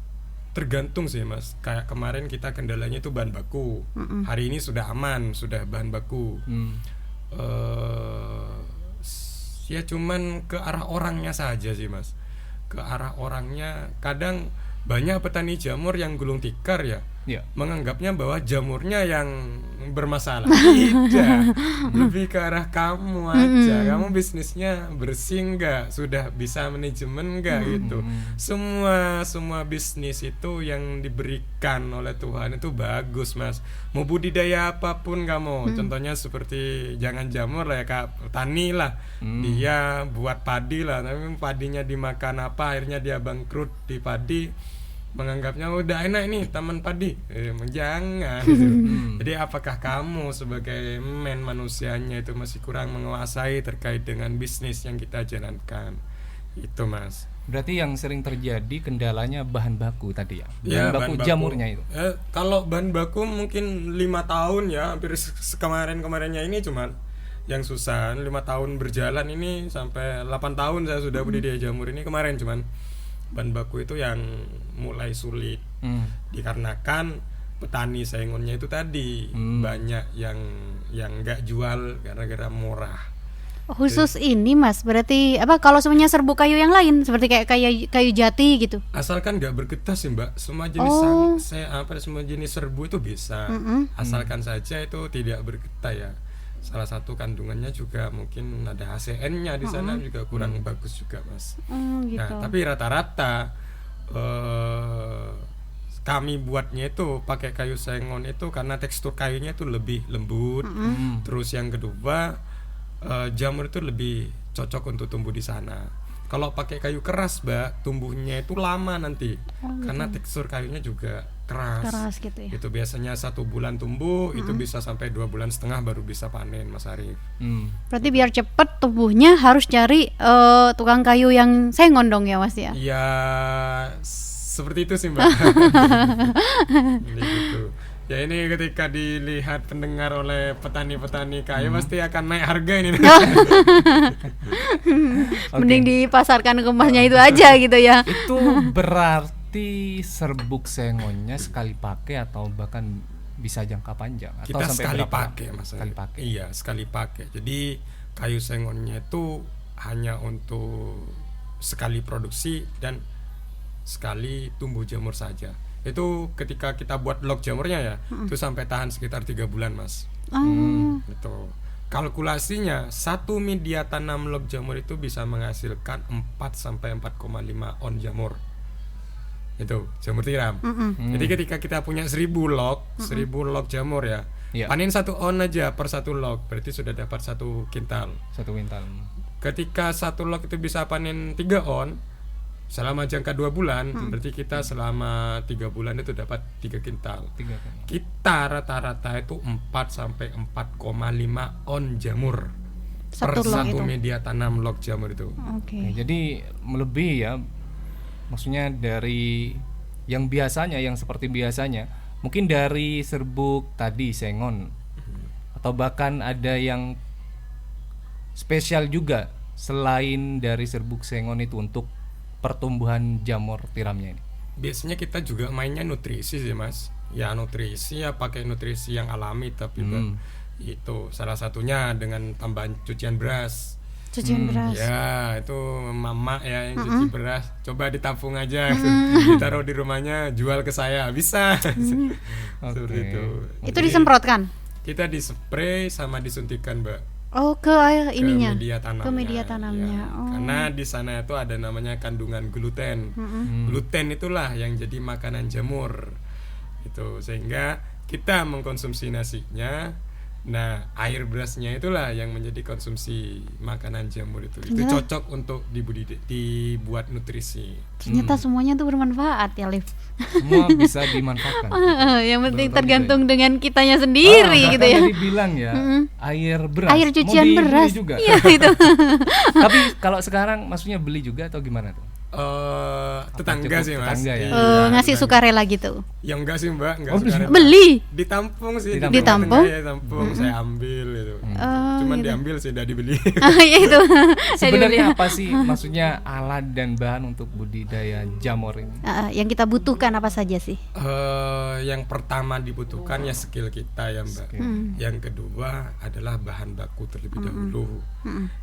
tergantung sih Mas. Kayak kemarin kita kendalanya itu bahan baku. Hari ini sudah aman, sudah bahan baku. Ya cuman ke arah orangnya saja sih Mas. Ke arah orangnya, kadang banyak petani jamur yang gulung tikar ya, menganggapnya bahwa jamurnya yang bermasalah. Tidak, lebih ke arah kamu aja. Kamu bisnisnya bersih nggak, sudah bisa manajemen nggak gitu. Semua bisnis itu yang diberikan oleh Tuhan itu bagus Mas. Mau budidaya apapun kamu, contohnya seperti jangan jamur lah ya Kak, petani lah. Dia buat padi lah, tapi padinya dimakan apa, akhirnya dia bangkrut di padi, menganggapnya udah enak nih taman padi. Jangan gitu. Jadi apakah kamu sebagai manusianya itu masih kurang menguasai terkait dengan bisnis yang kita jalankan itu Mas. Berarti yang sering terjadi kendalanya bahan baku tadi ya? Bahan baku jamurnya itu. Kalau bahan baku mungkin 5 tahun ya, hampir kemarinnya ini cuman yang susah. 5 tahun berjalan ini sampai 8 tahun saya sudah budidaya jamur ini, kemarin cuman bahan baku itu yang mulai sulit. Dikarenakan petani saingonnya itu tadi banyak yang nggak jual gara-gara murah. Khusus ini Mas, berarti apa kalau semuanya serbuk kayu yang lain seperti kayu jati gitu? Asalkan nggak bergetah sih Mbak, semua jenis semua jenis serbu itu bisa, asalkan saja itu tidak bergetah ya. Salah satu kandungannya juga mungkin ada HCN-nya di sana juga kurang bagus juga Mas. Gitu. Nah tapi rata-rata kami buatnya itu pakai kayu sengon itu karena tekstur kayunya itu lebih lembut. Terus yang kedua, jamur itu lebih cocok untuk tumbuh di sana. Kalau pakai kayu keras Mbak, tumbuhnya itu lama nanti, karena tekstur kayunya juga keras gitu ya. Itu biasanya 1 bulan tumbuh, itu bisa sampai 2,5 bulan baru bisa panen Mas Arief. Berarti biar cepet tumbuhnya harus cari tukang kayu yang sengon dong ya Mas ya? Ya seperti itu sih Mbak. Gitu. Ya ini ketika dilihat pendengar oleh petani-petani kayu pasti akan naik harga ini. Mending dipasarkan ke emasnya itu aja gitu ya. Itu berarti serbuk sengonnya sekali pakai atau bahkan bisa jangka panjang atau kita sampai sekali berapa? pakai Mas. Sekali pakai. Iya, sekali pakai. Jadi kayu sengonnya itu hanya untuk sekali produksi dan sekali tumbuh jamur saja. Itu ketika kita buat log jamurnya ya, itu sampai tahan sekitar 3 bulan Mas. Gitu. Kalkulasinya 1 media tanam log jamur itu bisa menghasilkan 4 sampai 4,5 on jamur. Itu jamur tiram. Jadi ketika kita punya 1000 log jamur ya, panen 1 on aja per 1 log, berarti sudah dapat 1 kintal. 1 kintal. Ketika 1 log itu bisa panen 3 on selama jangka 2 bulan, berarti kita selama 3 bulan itu dapat 3 kintal. Kita rata-rata itu 4 sampai 4,5 on jamur per 1 media tanam log jamur itu. Jadi melebihi ya, maksudnya dari yang biasanya, yang seperti biasanya, mungkin dari serbuk tadi sengon, atau bahkan ada yang spesial juga selain dari serbuk sengon itu untuk pertumbuhan jamur tiramnya ini. biasanya kita juga mainnya nutrisi sih Mas. Ya nutrisi ya pakai nutrisi yang alami tapi itu salah satunya dengan tambahan cucian beras. Cucian beras. Ya itu mama ya yang cuci beras, coba ditampung aja, ditaruh di rumahnya, jual ke saya bisa. Seperti itu. Itu disemprotkan. Kita dispray sama disuntikan Mbak. Oh, ke ininya. Ke media tanamnya. Ke media tanamnya. Ya. Oh. Karena di sana itu ada namanya kandungan gluten. Gluten itulah yang jadi makanan jamur. Itu sehingga kita mengkonsumsi nasinya. Nah, air berasnya itulah yang menjadi konsumsi makanan jamur itu. Itu cocok untuk dibuat nutrisi. Ternyata semuanya tuh bermanfaat ya, Liv. Semua bisa dimanfaatkan. Yang penting tergantung dengan kitanya sendiri gitu ya. Tadi bilang ya, air beras. Air cucian mau dibeli beras. juga. Iya itu. Tapi kalau sekarang maksudnya beli juga atau gimana tuh? Tetangga sih Mas. Tetangga ya. Ngasih sukarela gitu. Ya enggak sih Mbak, enggak Oh, sukarela. Beli. Ditampung sih. Ditampung? Ya, tampung, saya ambil itu. Cuman diambil sih, tidak dibeli. Ya itu. Sebenarnya apa sih maksudnya alat dan bahan untuk budidaya jamur ini? Yang kita butuhkan apa saja sih? Yang pertama dibutuhkan ya skill kita ya Mbak. Yang kedua adalah bahan baku terlebih dahulu.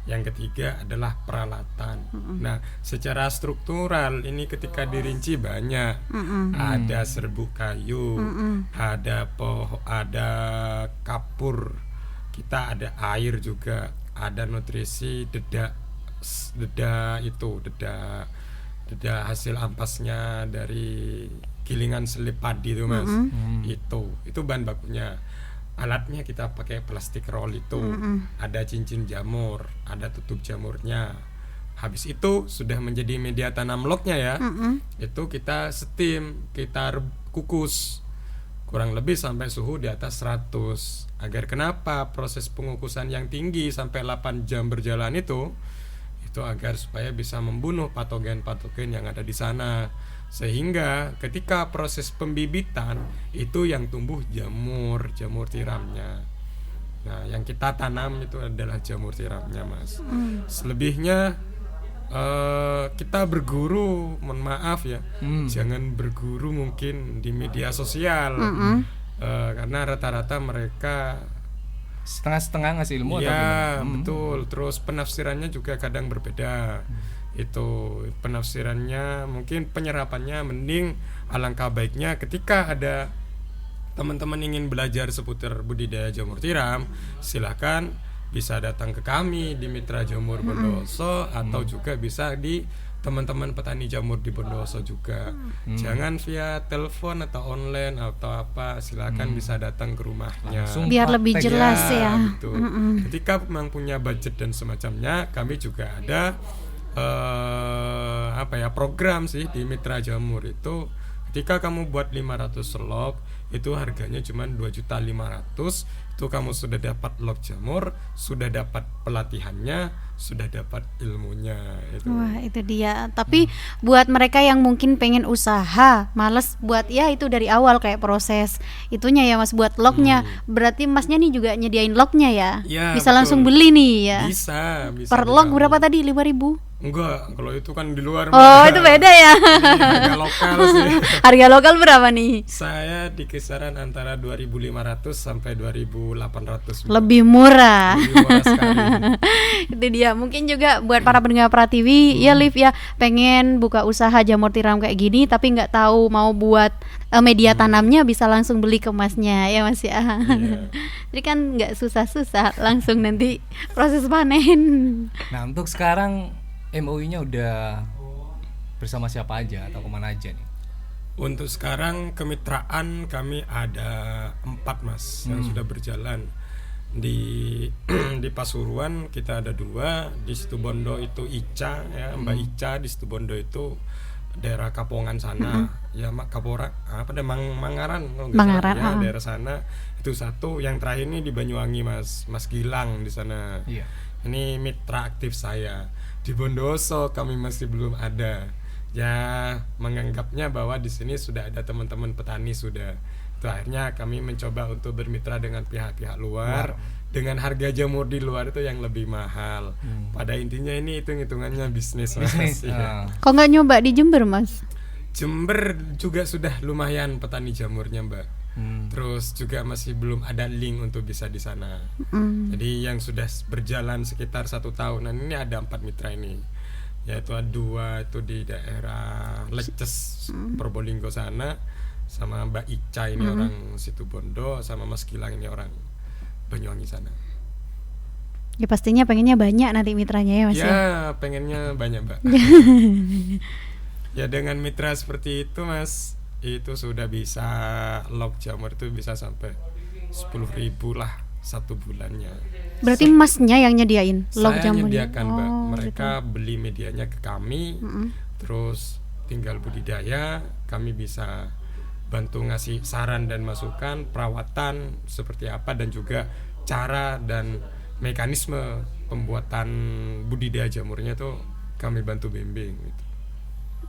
Yang ketiga adalah peralatan. Nah, secara struktural ini ketika dirinci banyak. Ada serbuk kayu, ada ada kapur, kita ada air juga, ada nutrisi deda hasil ampasnya dari gilingan selip padi itu Mas. Itu bahan bakunya. Alatnya kita pakai plastik roll itu. Ada cincin jamur, ada tutup jamurnya. Habis itu sudah menjadi media tanam loknya ya. Itu kita steam, kita kukus kurang lebih sampai suhu di atas 100. Agar kenapa? Proses pengukusan yang tinggi sampai 8 jam berjalan itu agar supaya bisa membunuh patogen-patogen yang ada di sana. Sehingga ketika proses pembibitan itu yang tumbuh jamur tiramnya. Nah, yang kita tanam itu adalah jamur tiramnya Mas. Selebihnya kita berguru, mohon maaf ya, jangan berguru mungkin di media sosial, karena rata-rata mereka setengah-setengah ngasih ilmu atau ya gimana? betul. Terus penafsirannya juga kadang berbeda. Itu penafsirannya mungkin penyerapannya mending alangkah baiknya ketika ada teman-teman ingin belajar seputar budidaya jamur tiram, silakan bisa datang ke kami di Mitra Jamur Bondowoso atau juga bisa di teman-teman petani jamur di Bondowoso juga. Jangan via telepon atau online atau apa, silakan bisa datang ke rumahnya. Langsung Biar lebih praktek jelas ya. Betul. Ketika memang punya budget dan semacamnya, kami juga ada program sih di Mitra Jamur itu. Ketika kamu buat 500 log itu harganya cuma 2.500.000. Itu kamu sudah dapat log jamur, sudah dapat pelatihannya, sudah dapat ilmunya itu. Wah, itu dia. Tapi buat mereka yang mungkin pengen usaha, males buat ya itu dari awal kayak proses itunya ya Mas, buat lognya. Berarti Masnya nih juga nyediain lognya ya? Ya, Bisa betul. langsung beli nih ya? Bisa Per log berapa tadi? 5.000? Enggak, kalau itu kan di luar. Oh, itu beda ya. Harga lokal sih. Harga lokal berapa nih? Saya di kisaran antara 2.500 sampai 2.800. Lebih murah. Lebih murah sekali. Itu dia. Mungkin juga buat para pendengar Pratiwi, ya Liv ya, pengen buka usaha jamur tiram kayak gini tapi nggak tahu mau buat media tanamnya, bisa langsung beli ke Masnya ya Mas ya. Iya. Jadi kan nggak susah-susah, langsung nanti proses panen. Nah, untuk sekarang MOU-nya udah bersama siapa aja atau kemana aja nih? Untuk sekarang kemitraan kami ada 4 Mas yang sudah berjalan. Di Pasuruan kita ada 2, di Situbondo itu Ica ya, Mbak Ica di Situbondo itu daerah Kapongan sana. Ya Kapora apa Mangaran kalau nggak Mangaran, salah ya, daerah sana. Itu satu. Yang terakhir ini di Banyuwangi Mas Gilang di sana. Iya. Ini mitra aktif saya. Di Bondowoso kami masih belum ada. Ya menganggapnya bahwa di sini sudah ada teman-teman petani sudah. Itu akhirnya kami mencoba untuk bermitra dengan pihak-pihak luar dengan harga jamur di luar itu yang lebih mahal. Pada intinya ini hitung-hitungannya bisnis. Bisnis. Ya. Kok nggak nyoba di Jember Mas? Jember juga sudah lumayan petani jamurnya, Mbak. Terus juga masih belum ada link untuk bisa di sana. Jadi yang sudah berjalan sekitar 1 tahun, ini ada 4 mitra ini, yaitu ada 2 itu di daerah Leces, Probolinggo sana, sama Mbak Ica ini orang Situbondo, sama Mas Gilang ini orang Banyuwangi sana. Ya pastinya pengennya banyak nanti mitranya ya Mas. Ya pengennya banyak, Mbak. Ya dengan mitra seperti itu, Mas, itu sudah bisa log jamur itu bisa sampai 10.000 lah 1 bulannya. Berarti Masnya yang nyediain log Saya jamurnya? menyediakan, Mbak. Mereka gitu. beli medianya ke kami, terus tinggal budidaya, kami bisa bantu ngasih saran dan masukan perawatan seperti apa, dan juga cara dan mekanisme pembuatan budidaya jamurnya tuh kami bantu bimbing gitu.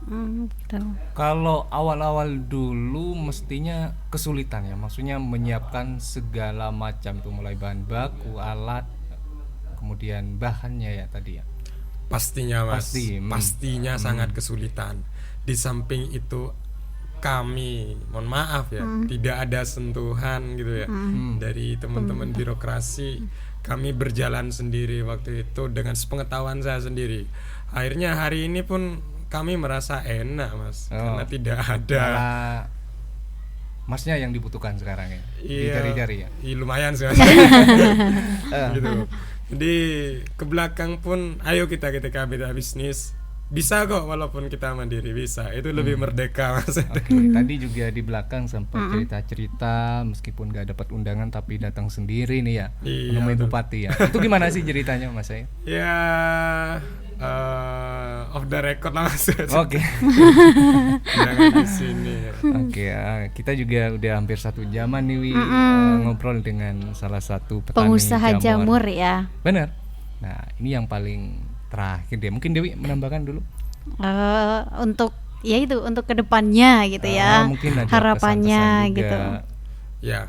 Gitu. Kalau awal-awal dulu mestinya kesulitan ya, maksudnya menyiapkan segala macam itu, mulai bahan baku, alat, kemudian bahannya ya tadi ya. Pastinya, Mas. Pastinya sangat kesulitan. Di samping itu kami, mohon maaf ya, tidak ada sentuhan gitu ya dari teman-teman birokrasi. Kami berjalan sendiri waktu itu dengan sepengetahuan saya sendiri. Akhirnya hari ini pun kami merasa enak, Mas, karena tidak ada. Malah Masnya yang dibutuhkan sekarang ya, dicari-cari ya. Iya, lumayan sih, Mas. Gitu. Jadi ke belakang pun, ayo kita ketika beda bisnis bisa kok, walaupun kita mandiri bisa. Itu lebih merdeka, Mas. Oke, tadi juga di belakang sempat cerita-cerita meskipun gak dapat undangan tapi datang sendiri nih ya, Iya, menemui betul. Bupati ya. Itu gimana sih ceritanya, Mas saya? Ya off the record lah, Mas. Oke. Jangan di sini. Oke, kita juga udah hampir 1 jaman nih Wi, ngobrol dengan salah satu petani Pengusaha jamur ya. Benar. Nah, ini yang paling terakhir deh. Mungkin Dewi menambahkan dulu. Untuk ya itu untuk kedepannya gitu ya. Mungkin ada harapannya pesan-pesan juga. gitu. Ya,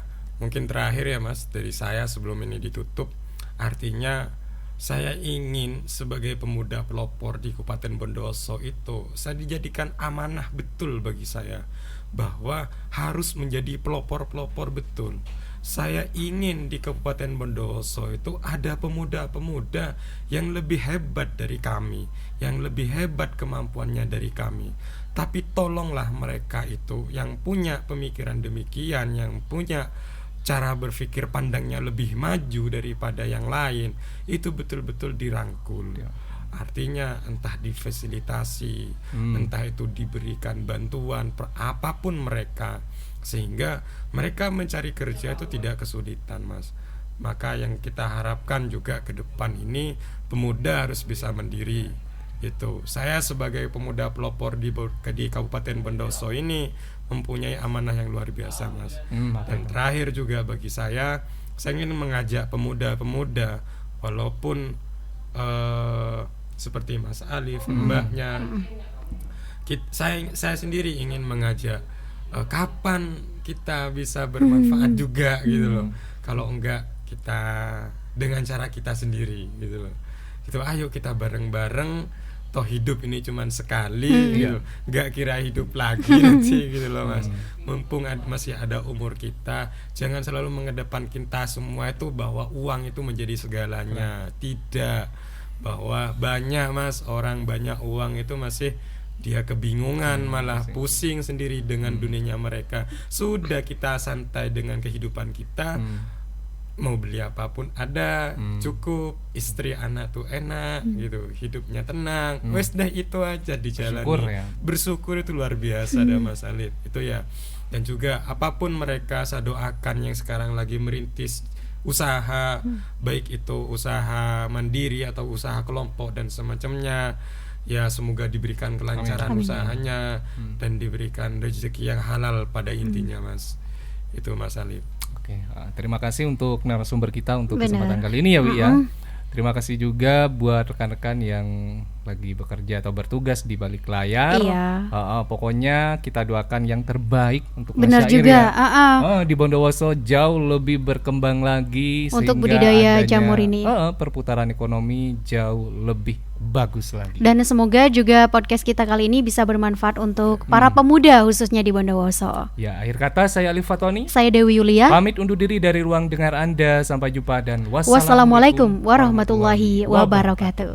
mungkin terakhir ya, Mas, dari saya sebelum ini ditutup. Artinya saya ingin sebagai pemuda pelopor di Kabupaten Bondowoso itu, saya dijadikan amanah betul bagi saya, bahwa harus menjadi pelopor-pelopor betul. Saya ingin di Kabupaten Bondowoso itu ada pemuda-pemuda yang lebih hebat dari kami, yang lebih hebat kemampuannya dari kami. Tapi tolonglah mereka itu yang punya pemikiran demikian, yang punya cara berpikir pandangnya lebih maju daripada yang lain, itu betul-betul dirangkul. Artinya entah difasilitasi, entah itu diberikan bantuan apapun mereka, sehingga mereka mencari kerja itu tidak kesulitan, Mas. Maka yang kita harapkan juga ke depan ini, pemuda harus bisa mandiri. Itu saya sebagai pemuda pelopor di Kabupaten Bondowoso ini mempunyai amanah yang luar biasa, Mas. Dan terakhir juga bagi saya ingin mengajak pemuda-pemuda, walaupun seperti Mas Alif, mbaknya, saya sendiri ingin mengajak, kapan kita bisa bermanfaat juga gitu loh. Kalau enggak kita dengan cara kita sendiri gitu loh. Itu ayo kita bareng-bareng, toh hidup ini cuman sekali gitu. Gak kira hidup lagi nanti gitu loh, Mas. Mumpung masih ada umur kita, jangan selalu mengedepan kita semua itu bahwa uang itu menjadi segalanya. Tidak, bahwa banyak, Mas, orang banyak uang itu masih dia kebingungan, malah pusing sendiri dengan dunianya mereka. Sudah kita santai dengan kehidupan kita, mau beli apapun ada, cukup, istri anak tuh enak gitu, hidupnya tenang, wes dah itu aja dijalani. Bersyukur itu luar biasa dah, Mas Alif. Itu ya. Dan juga apapun mereka, saya doakan yang sekarang lagi merintis usaha, baik itu usaha mandiri atau usaha kelompok dan semacamnya, ya semoga diberikan kelancaran usahanya dan diberikan rezeki yang halal pada intinya, Mas. Itu, Mas Alif. Oke, terima kasih untuk narasumber kita untuk kesempatan kali ini ya, Wi ya. Terima kasih juga buat rekan-rekan yang lagi bekerja atau bertugas di balik layar. Iya. Pokoknya kita doakan yang terbaik untuk Benar Masyair juga. ya. Di Bondowoso jauh lebih berkembang lagi Untuk sehingga budidaya adanya, jamur ini. perputaran ekonomi jauh lebih bagus lagi. Dan semoga juga podcast kita kali ini bisa bermanfaat untuk para pemuda khususnya di Bondowoso. Ya, akhir kata saya Alif Fatoni. Saya Dewi Yulia. Pamit undur diri dari ruang dengar Anda. Sampai jumpa dan Wassalamualaikum warahmatullahi wabarakatuh.